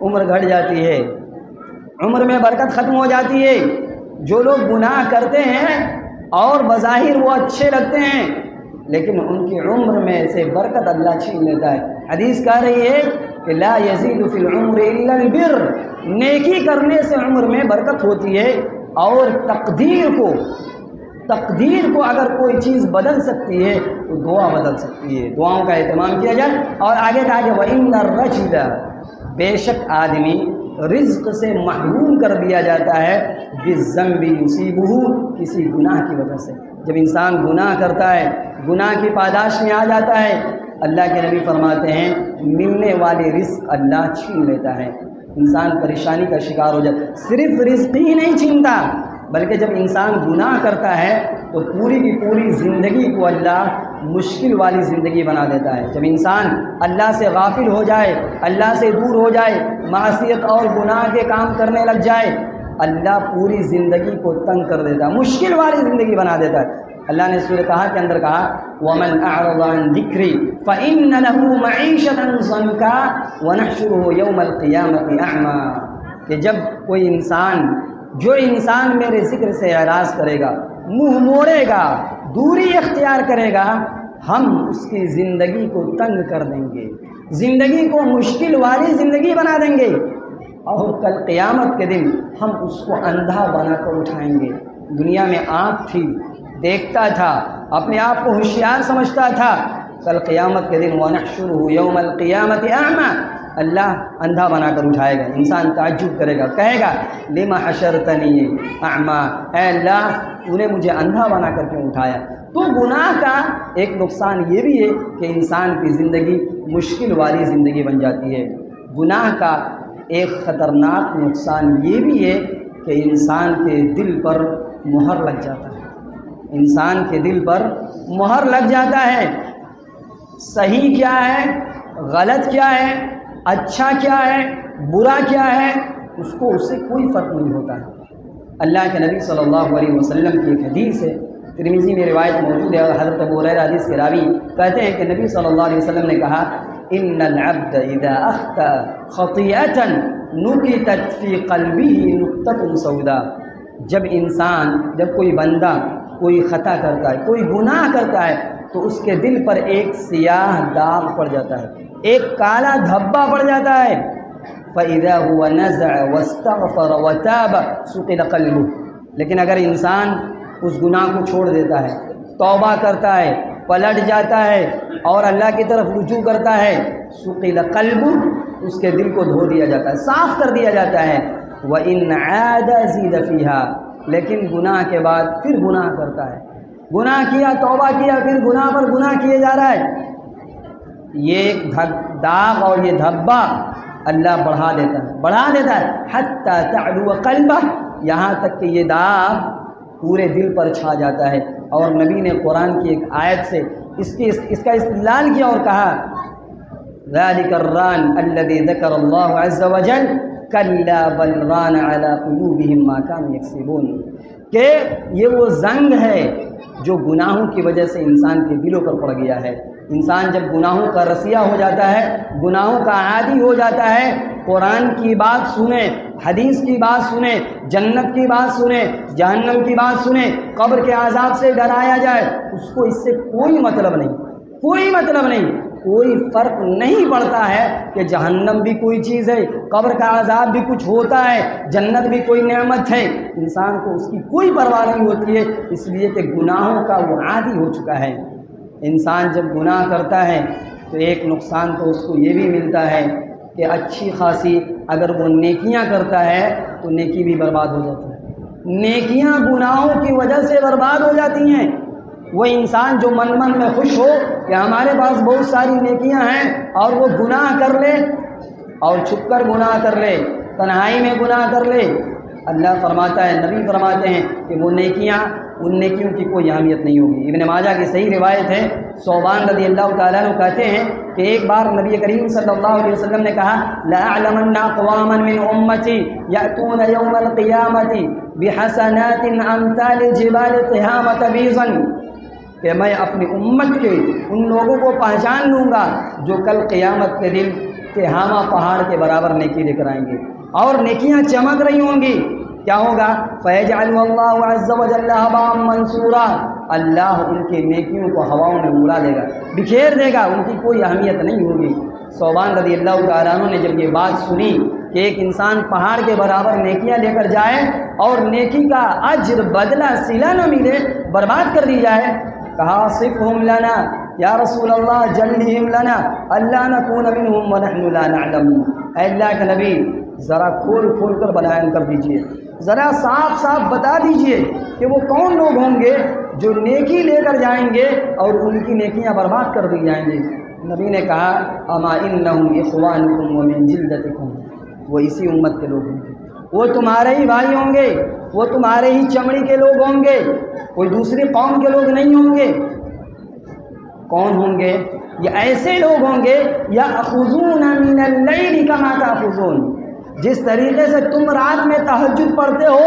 عمر گھٹ جاتی ہے، عمر میں برکت ختم ہو جاتی ہے۔ جو لوگ گناہ کرتے ہیں اور بظاہر وہ اچھے لگتے ہیں، لیکن ان کی عمر میں سے برکت اللہ چھین لیتا ہے۔ حدیث کہہ رہی ہے کہ لا یزید فی العمر الا البر، نیکی کرنے سے عمر میں برکت ہوتی ہے۔ اور تقدیر کو اگر کوئی چیز بدل سکتی ہے تو دعا بدل سکتی ہے، دعاؤں کا اہتمام کیا جائے۔ اور آگے کہا کہ وَإِنَّ الرَّجُلَ، بے شک آدمی رزق سے محروم کر دیا جاتا ہے بالذنب یصیبہ، کسی گناہ کی وجہ سے۔ جب انسان گناہ کرتا ہے، گناہ کی پاداش میں آ جاتا ہے، اللہ کے نبی فرماتے ہیں ملنے والی رزق اللہ چھین لیتا ہے، انسان پریشانی کا شکار ہو جاتا ہے۔ صرف رزق ہی نہیں چھینتا، بلکہ جب انسان گناہ کرتا ہے تو پوری کی پوری زندگی کو اللہ مشکل والی زندگی بنا دیتا ہے۔ جب انسان اللہ سے غافل ہو جائے، اللہ سے دور ہو جائے، معصیت اور گناہ کے کام کرنے لگ جائے، اللہ پوری زندگی کو تنگ کر دیتا ہے، مشکل والی زندگی بنا دیتا ہے۔ اللہ نے سورہ طٰہٰ کے اندر کہا وَمَنْ أَعْرَضَ عَنْ ذِكْرِي فَإِنَّ لَهُ مَعِيشَةً ضَنْكًا وَنَحْشُرُهُ يَوْمَ الْقِيَامَةِ أَعْمَىٰ، کہ جب کوئی انسان میرے ذکر سے اعراض کرے گا، منہ موڑے گا، دوری اختیار کرے گا، ہم اس کی زندگی کو تنگ کر دیں گے، زندگی کو مشکل والی زندگی بنا دیں گے، اور کل قیامت کے دن ہم اس کو اندھا بنا کر اٹھائیں گے۔ دنیا میں آنکھ تھی، دیکھتا تھا، اپنے آپ کو ہوشیار سمجھتا تھا، کل قیامت کے دن وَنَحْشُرُهُ يَوْمَ الْقِيَامَةِ أَعْمَىٰ، اللہ اندھا بنا کر اٹھائے گا۔ انسان تعجب کرے گا، کہے گا لِمَ حَشَرْتَنِي أَعْمَىٰ، اے اللہ تو نے مجھے اندھا بنا کر کیوں اٹھایا؟ تو گناہ کا ایک نقصان یہ بھی ہے کہ انسان کی زندگی مشکل والی زندگی بن جاتی ہے۔ گناہ کا ایک خطرناک نقصان یہ بھی ہے کہ انسان کے دل پر مہر لگ جاتا ہے، انسان کے دل پر مہر لگ جاتا ہے۔ صحیح کیا ہے، غلط کیا ہے، اچھا کیا ہے، برا کیا ہے، اس سے کوئی فرق نہیں ہوتا ہے۔ اللہ کے نبی صلی اللہ علیہ وسلم کی ایک حدیث ہے، ترمذی میں روایت موجود ہے، اور حضرت ابو ہریرہ حدیث کے راوی کہتے ہیں کہ نبی صلی اللہ علیہ وسلم نے کہا ان العبد اذا اخطأ خطیئۃ نکتت فی قلبہ نقطۃ سوداء، جب کوئی بندہ کوئی خطا کرتا ہے، کوئی گناہ کرتا ہے، تو اس کے دل پر ایک سیاہ داغ پڑ جاتا ہے، ایک کالا دھبا پڑ جاتا ہے۔ فَإِذَا هُوَ نَزَعَ وَاسْتَغْفَرَ وَتَابَ سُقِلَ قَلْبُهُ، لیکن اگر انسان اس گناہ کو چھوڑ دیتا ہے، توبہ کرتا ہے، پلٹ جاتا ہے اور اللہ کی طرف رجوع کرتا ہے، سُقِلَ قَلْبُهُ، اس کے دل کو دھو دیا جاتا ہے، صاف کر دیا جاتا ہے۔ وَإِنْ عَادَ زِيدَ فِيهَا، لیکن گناہ کے بعد پھر گناہ کرتا ہے، گناہ کیا، توبہ کیا، پھر گناہ پر گناہ کیے جا رہا ہے۔ یہ ایک داغ اور یہ دھبا اللہ بڑھا دیتا ہے حتی تعلو قلبہ، یہاں تک کہ یہ داغ پورے دل پر چھا جاتا ہے۔ اور نبی نے قرآن کی ایک آیت سے اس کا استدلال کیا اور کہا ذَلِكَ الرَّانُ الَّذِي ذَكَرَ اللَّهُ عَزَّ وَجَلَّ كَلَّا بَلْ رَانَ عَلَىٰ قُلُوبِهِمْ مَا كَانُوا يَكْسِبُونَ، کہ یہ وہ زنگ ہے جو گناہوں کی وجہ سے انسان کے دلوں پر پڑ گیا ہے۔ انسان جب گناہوں کا رسیہ ہو جاتا ہے، گناہوں کا عادی ہو جاتا ہے، قرآن کی بات سنے، حدیث کی بات سنے، جنت کی بات سنے، جہنم کی بات سنے، قبر کے عذاب سے ڈرایا جائے، اس کو اس سے کوئی مطلب نہیں، کوئی فرق نہیں پڑتا ہے کہ جہنم بھی کوئی چیز ہے، قبر کا عذاب بھی کچھ ہوتا ہے، جنت بھی کوئی نعمت ہے، انسان کو اس کی کوئی پرواہ نہیں ہوتی ہے، اس لیے کہ گناہوں کا وہ عادی ہو چکا ہے۔ انسان جب گناہ کرتا ہے تو ایک نقصان تو اس کو یہ بھی ملتا ہے کہ اچھی خاصی اگر وہ نیکیاں کرتا ہے تو نیکی بھی برباد ہو جاتی ہے، نیکیاں گناہوں کی وجہ سے برباد ہو جاتی ہیں۔ وہ انسان جو من میں خوش ہو کہ ہمارے پاس بہت ساری نیکیاں ہیں اور وہ گناہ کر لے اور چھپ کر گناہ کر لے، تنہائی میں گناہ کر لے، اللہ فرماتا ہے، نبی فرماتے ہیں کہ وہ نیکیاں، ان نیکیوں کی کوئی اہمیت نہیں ہوگی۔ ابن ماجہ کی صحیح روایت ہے، ثوبان رضی اللہ تعالیٰ عنہ کہتے ہیں کہ ایک بار نبی کریم صلی اللہ علیہ وسلم نے کہا لَأَعْلَمَنَّ أَقْوَامًا مِّنْ أُمَّتِي يَأْتُونَ يَوْمَ الْقِيَامَةِ بِحَسَنَاتٍ أَمْثَالِ جِبَالِ تِهَامَةَ بِيضًا، کہ میں اپنی امت کے ان لوگوں کو پہچان لوں گا جو کل قیامت کے دن تہامہ پہاڑ کے برابر نیکی لے کر آئیں گے اور نیکیاں چمک رہی ہوں گی۔ کیا ہوگا؟ فَيَجْعَلُ اللَّهُ عَزَّ وَجَلَّ هَبَاءً مَّنثُورًا، اللہ ان کی نیکیوں کو ہواؤں میں اڑا دے گا، بکھیر دے گا، ان کی کوئی اہمیت نہیں ہوگی۔ ثوبان رضی اللہ تعالیٰ عنہ نے جب یہ بات سنی کہ ایک انسان پہاڑ کے برابر نیکیاں لے کر جائے اور نیکی کا اجر بدلہ صلہ نہ ملے، برباد کر دی جائے، کہا صفہم لنا یا رسول اللہ، جلہم لنا اللہ نکون منہم ونحن لا نعلم، اے اللہ کے نبی ذرا کھول کر بیان کر دیجئے، ذرا صاف بتا دیجئے کہ وہ کون لوگ ہوں گے جو نیکی لے کر جائیں گے اور ان کی نیکیاں برباد کر دی جائیں گی۔ نبی نے کہا اما انہم اخوانکم ومن جلدتکم، وہ اسی امت کے لوگ ہوں گے، وہ تمہارے ہی بھائی ہوں گے، وہ تمہارے ہی چمڑی کے لوگ ہوں گے، کوئی دوسری قوم کے لوگ نہیں ہوں گے۔ کون ہوں گے؟ یہ ایسے لوگ ہوں گے یأخذون من اللیل کما تأخذون، جس طریقے سے تم رات میں تہجد پڑھتے ہو،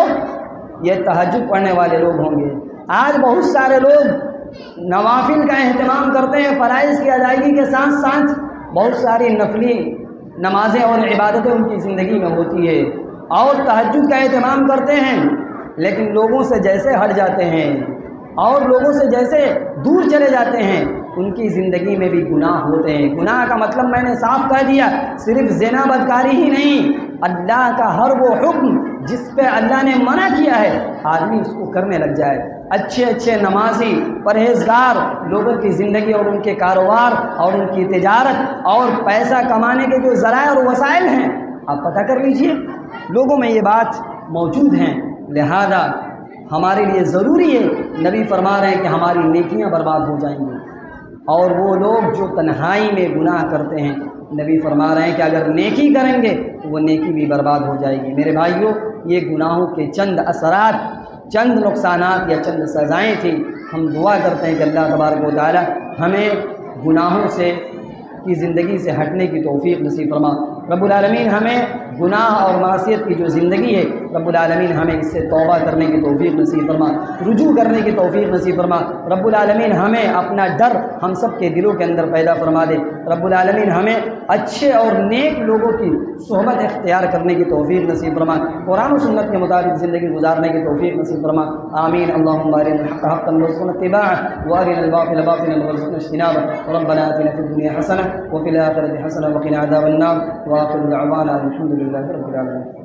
یہ تہجد پڑھنے والے لوگ ہوں گے۔ آج بہت سارے لوگ نوافل کا اہتمام کرتے ہیں، فرائض کی ادائیگی کے ساتھ ساتھ بہت ساری نفلی نمازیں اور عبادتیں ان کی زندگی میں ہوتی ہے اور تہجد کا اہتمام کرتے ہیں، لیکن لوگوں سے جیسے ہٹ جاتے ہیں اور لوگوں سے جیسے دور چلے جاتے ہیں، ان کی زندگی میں بھی گناہ ہوتے ہیں۔ گناہ کا مطلب میں نے صاف کہہ دیا، صرف زنا بدکاری ہی نہیں، اللہ کا ہر وہ حکم جس پہ اللہ نے منع کیا ہے آدمی اس کو کرنے لگ جائے۔ اچھے نمازی پرہیزگار لوگوں کی زندگی اور ان کے کاروبار اور ان کی تجارت اور پیسہ کمانے کے جو ذرائع اور وسائل ہیں، آپ پتہ کر لیجئے لوگوں میں یہ بات موجود ہیں، لہذا ہمارے لیے ضروری ہے، نبی فرما رہے ہیں کہ ہماری نیکیاں برباد ہو جائیں گی، اور وہ لوگ جو تنہائی میں گناہ کرتے ہیں، نبی فرما رہے ہیں کہ اگر نیکی کریں گے تو وہ نیکی بھی برباد ہو جائے گی۔ میرے بھائیوں، یہ گناہوں کے چند اثرات، چند نقصانات یا چند سزائیں تھیں۔ ہم دعا کرتے ہیں کہ اللہ تبارک و تعالی ہمیں گناہوں سے کی زندگی سے ہٹنے کی توفیق نصیب فرما۔ رب العالمین ہمیں گناہ اور معصیت کی جو زندگی ہے، رب العالمین ہمیں اس سے توبہ کرنے کی توفیق نصیب فرما، رجوع کرنے کی توفیق نصیب فرما۔ رب العالمین ہمیں اپنا ڈر ہم سب کے دلوں کے اندر پیدا فرما دے۔ رب العالمین ہمیں اچھے اور نیک لوگوں کی صحبت اختیار کرنے کی توفیق نصیب فرما، قرآن و سنت کے مطابق زندگی گزارنے کی توفیق نصیب فرما۔ آمین۔ اللہم ارنا الحق حقا وارزقنا اتباعه وارنا الباطل باطلا وارزقنا اجتنابه۔ ربنا آتنا في الدنيا حسنة وفي الآخرة حسنة وقنا عذاب النار، وآخر دعوانا الحمد لله رب العالمين۔